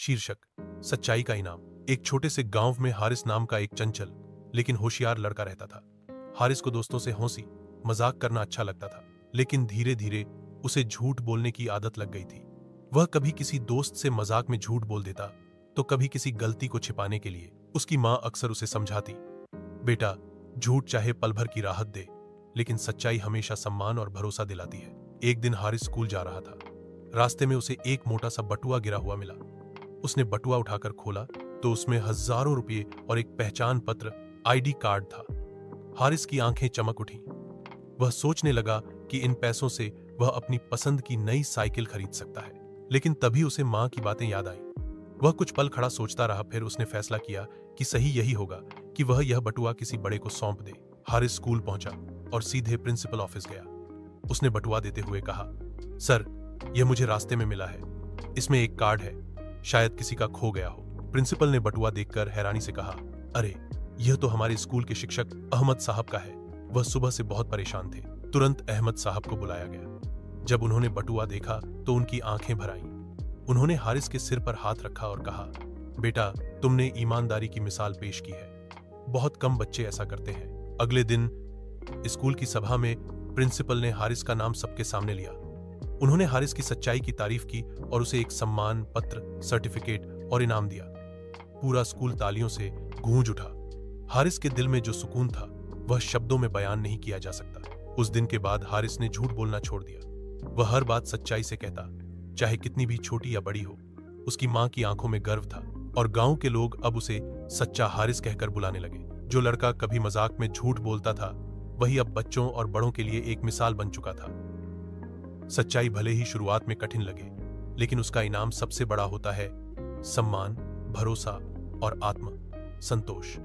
शीर्षक सच्चाई का इनाम। एक छोटे से गांव में हारिस नाम का एक चंचल लेकिन होशियार लड़का रहता था। हारिस को दोस्तों से हंसी मजाक करना अच्छा लगता था, लेकिन धीरे धीरे उसे झूठ बोलने की आदत लग गई थी। वह कभी किसी दोस्त से मजाक में झूठ बोल देता तो कभी किसी गलती को छिपाने के लिए। उसकी मां अक्सर उसे समझाती, बेटा, झूठ चाहे पल भर की राहत दे, लेकिन सच्चाई हमेशा सम्मान और भरोसा दिलाती है। एक दिन हारिस स्कूल जा रहा था। रास्ते में उसे एक मोटा सा बटुआ गिरा हुआ मिला। उसने बटुआ उठाकर खोला तो उसमें हजारों रुपये और एक पहचान पत्र, आईडी कार्ड था। हारिस की आंखें चमक उठी। वह सोचने लगा कि इन पैसों से वह अपनी पसंद की नई साइकिल खरीद सकता है। लेकिन तभी उसे मां की बातें याद आई। वह कुछ पल खड़ा सोचता रहा, फिर उसने फैसला किया कि सही यही होगा कि वह यह बटुआ किसी बड़े को सौंप दे। हारिस स्कूल पहुंचा और सीधे प्रिंसिपल ऑफिस गया। उसने बटुआ देते हुए कहा, सर, यह मुझे रास्ते में मिला है। इसमें एक कार्ड है, शायद किसी का खो गया हो। प्रिंसिपल ने बटुआ देखकर हैरानी से कहा, अरे, यह तो हमारे स्कूल के शिक्षक अहमद साहब का है। वह सुबह से बहुत परेशान थे। तुरंत अहमद साहब को बुलाया गया। जब उन्होंने बटुआ देखा तो उनकी आंखें भर आईं। उन्होंने हारिस के सिर पर हाथ रखा और कहा, बेटा, तुमने ईमानदारी की मिसाल पेश की है। बहुत कम बच्चे ऐसा करते हैं। अगले दिन स्कूल की सभा में प्रिंसिपल ने हारिस का नाम सबके सामने लिया। उन्होंने हारिस की सच्चाई की तारीफ की और उसे एक सम्मान पत्र, सर्टिफिकेट और इनाम दिया। पूरा स्कूल तालियों से गूंज उठा। हारिस के दिल में जो सुकून था वह शब्दों में बयान नहीं किया जा सकता। उस दिन के बाद हारिस ने झूठ बोलना छोड़ दिया। वह हर बात सच्चाई से कहता, चाहे कितनी भी छोटी या बड़ी हो। उसकी मां की आंखों में गर्व था और गांव के लोग अब उसे सच्चा हारिस कहकर बुलाने लगे। जो लड़का कभी मजाक में झूठ बोलता था वही अब बच्चों और बड़ों के लिए एक मिसाल बन चुका था। सच्चाई भले ही शुरुआत में कठिन लगे, लेकिन उसका इनाम सबसे बड़ा होता है सम्मान, भरोसा और आत्म संतोष।